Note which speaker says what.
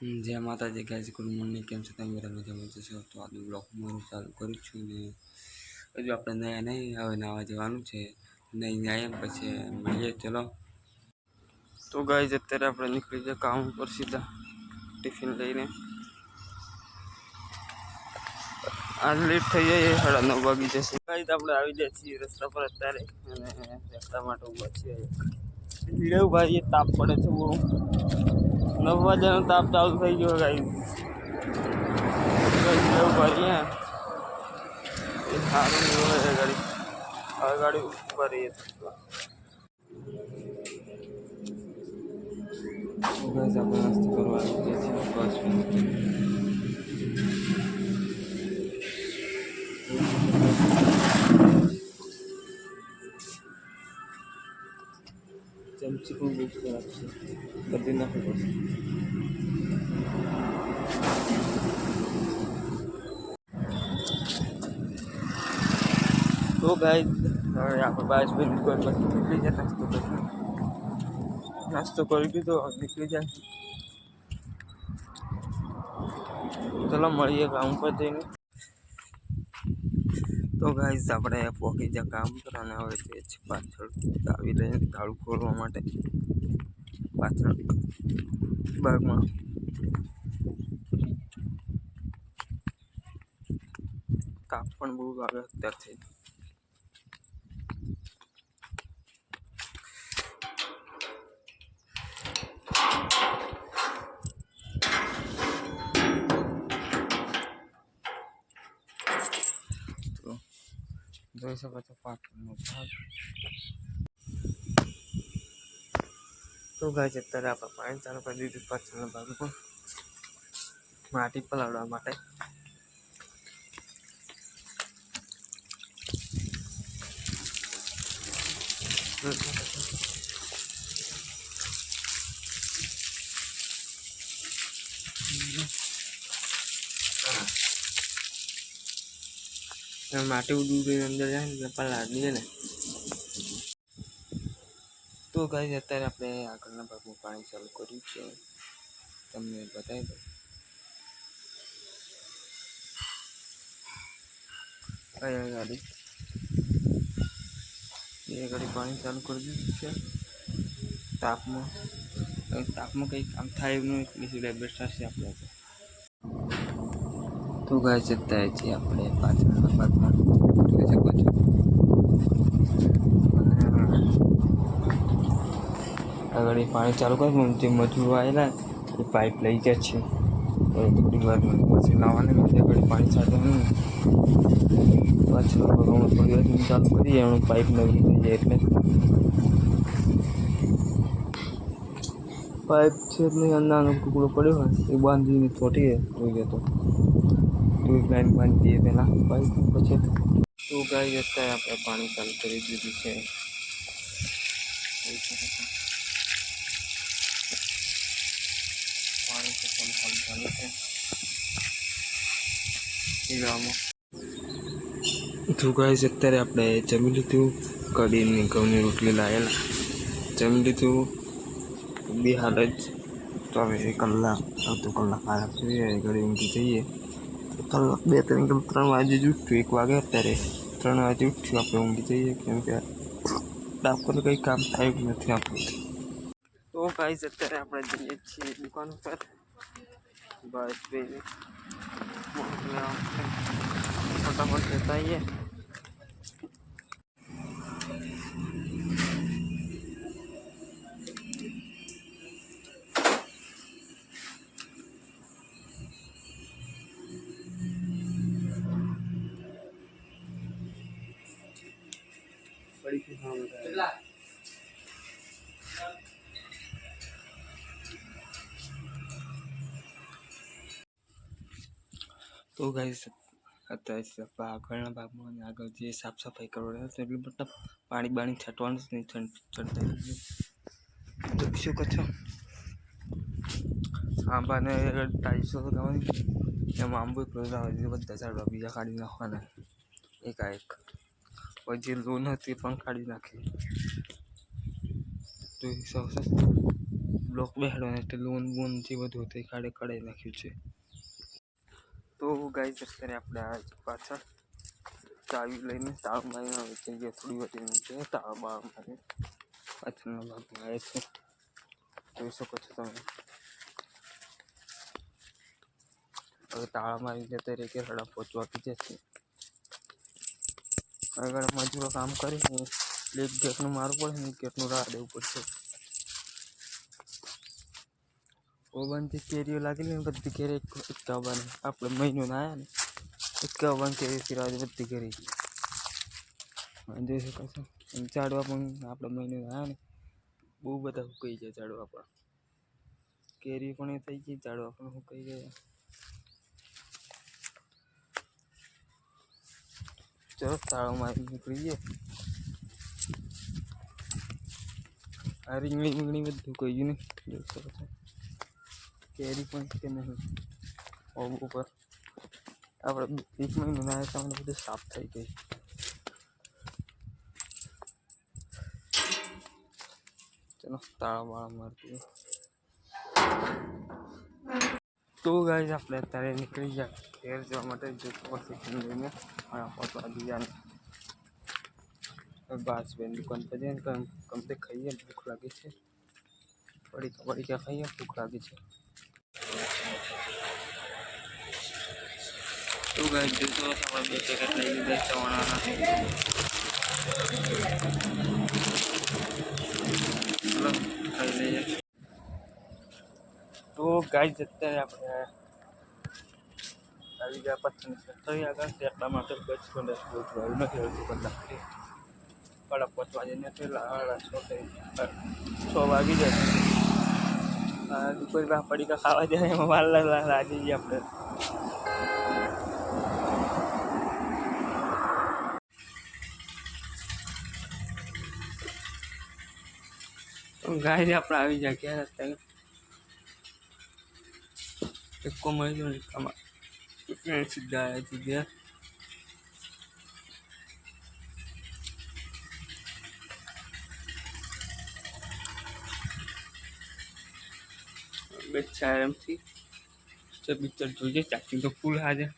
Speaker 1: जय माता जी guys good morning केम छता मेरा मजाમાં જશો તો આજનો બ્લોગ હું ચાલુ કરું છું ને હજુ આપણે નયા નહીં હવે નાવા જવાનું છે નહીં આવ્યા પછી મળીએ ચલો તો ગાઈસ અત્યારે આપણે નીકળી જાય કામ પર સીધા ટિફિન લઈને आज लेट થઈ જાય 9:30 વાગી જશે ગાઈસ આપણે આવી જાય છીએ રસ્તા પર અત્યારે અને રસ્તા માટે ઊભા છીએ ભીડે ભાઈ તાપ પડે છે બહુ 9 વાગ્યાનો તાપ ચાલુ થઈ ગયો ગાઈસ भाई हैं गाड़ी गाड़ी ऊपर रही है नाश्ता करवा चमची को कर देना तो गाइस यहाँ पर बारिश भी निकली जाए नाश्तो करके तो निकली जाए चलो મળીએ કામ પર જઈને તો ગાઈસ આપણે પહોંચી જા કામ પર અને હવે તે જ પાછળ આવી લઈને ધાડું ખોલવા માટે પાછળ બાગમાં તાપ પણ બહુ આવે અત્યારથી જોઈ શકો છો પાટણનો ભાગ તો ગાઈસ અત્યારે આપણે પાણી ચાલુ કરી દીધું પાછળના ભાગમાં માટી પલાળવા માટે माटी उड़ी अंदर जाए ने पलाड़ दिए ने तो गाइस અત્યારે આપણે આગળના ભાગમાં પાણી ચાલુ કર્યું છે તમને બતાવી દઉં આ ગાડી એ ગાડી પાણી ચાલુ કરી દીધું છે તાપમાં કંઈ કામ થાય એવું નહીં એટલે બેઠા છે આપણે તો ગાઈસ અત્યારે છે આપણે પાછળના ભાગમાં જોઈ શકો છો આગળ પાણી ચાલુ કર્યું જે મજૂરો આવેલા એ પાઇપ લઈ જાય છે થોડી વાર પછી નાવાને આગળ પાણી છાંટવાનું પાછળ થોડી વાર ચાલુ કરીએ એનું પાઇપ નવી થઈ જાય એટલે પાઇપ છે એટલે નાનો ટુકડો પડ્યો હોય એ બાંધીને છોટીએ જોઈએ તો ટ્યુબ લાઈન બાંધી દઈએ પહેલાં પાઇપ પછી તો ગાઈસ અત્યારે આપણે પાણી ચાલુ કરી દીધું છે પાણી તો ચાલુ છે તો ગાઈસ અત્યારે આપણે જમી લીધું કઢીની ઘઉંની રોટલી લાવેલા જમી લીધું બે હાલ જ તો હવે કલાક અડધો કલાક આરામ જોઈએ ઘડી ઊંઘી જઈએ કલાક 2-3 વાગે જ ઉઠ્યું 1 વાગે અત્યારે 3 વાગે ઉઠ્યું આપણે ઊંઘી જઈએ કેમ કે ડાકોર કંઈ કામ થાય નથી આપણું તો ગાઈસ અત્યારે આપણે જઈએ છીએ દુકાન પર બસ ભાઈ ફટાફટ જતા આવીએ तो गाइस અત્યારે આગળના ભાગમાં અને આગળ જે સાફ સફાઈ કરવાની છે એટલે મતલબ પાણી બાણી છાંટવાનું જ નહીં ચડતા જોઈ શકો છો આંબાને ટાઈસો લગાવવાની એમાં આંબો બધા ઝાડવા બીજા કાઢી નાખવાના એકાએક પછી જે લોન હતી પણ કાઢી નાખી જોઈ શકો છો બ્લોક લોક બેહાડો ને એટલે લોન બોન જે બધું હતું એ કાઢી નાખ્યું છે. તો ગાઈસ અત્યારે આપણે આ પાછળ ચાવી લઈને તાળું મારીને વેચાઈ ગયા થોડી વાર નીચે તાળું બાળું મારી પાછળનો ભાગમાં આવે છે. જોઈ શકો છો તમે. હવે તાળા મારી જતા રહે કે રડા પહોંચવા આપી જશે. આગળ મજૂરો કામ કરીને એક ગેટનું મારવું પડે ને એક ગેટનું રાહ દેવું પડશે. ઓવનથી કેરીઓ લાગેલી ને બધી કેરી એકાવવાની આપણે મહિનો ના આવ્યા ને 51 કેરી સિરાજ બધી કરી જોઈ શકો છો. ઝાડવા પણ આપણે મહિનો ના આવ્યા ને બહુ બધા સુકાઈ જાય ઝાડવા પણ. કેરી પણ એ થઈ ગઈ, ઝાડવા પણ સુકાઈ ગયા. ચલો તાળો મારી નીકળી જઈએ. આ રીંગણી બધું કોઈ ગયું નહીં જોઈ શકો છો. કેરી પણ કે નહીં ઉપર આપણે 1 મહિનો ના આવ્યા તો બધું સાફ થઈ ગઈ. ચલો તાળા વાળા મારતી. તો ગાઈસ આપણે અત્યારે નીકળી ગયા ઘેર જવા માટે લઈને પહોંચવા દીધા. બસ બેન દુકાન પર જઈને કમતે ખાઈએ ભૂખ લાગી છે. પડીકા ખાઈએ ભૂખ લાગી છે. તો ગાઈસ જોઈતો આપણે 2 પેકેટ લઈ લીધા ચવાણાના. ચલો ખાઈ લઈએ. તો ગાઈસ અત્યારે આપણે આવી ગયા પછીની ફેક્ટરી આગળ એટલા માટે બચપન આવ્યું નથી હોતું કલાક કડક પહોંચવા જઈને 6 વાગી જાય. કોઈ પડીકા ખાવા જાય એમાં વાર લાગી જઈએ આપણે. ગાય આપણે આવી જાય ક્યારે અત્યારે એકો મળી ને આમાં સીધા આવ્યા ગયા. બેચા એમથી પિક્ચર જોઈએ ચાચી તો ફૂલ હાજર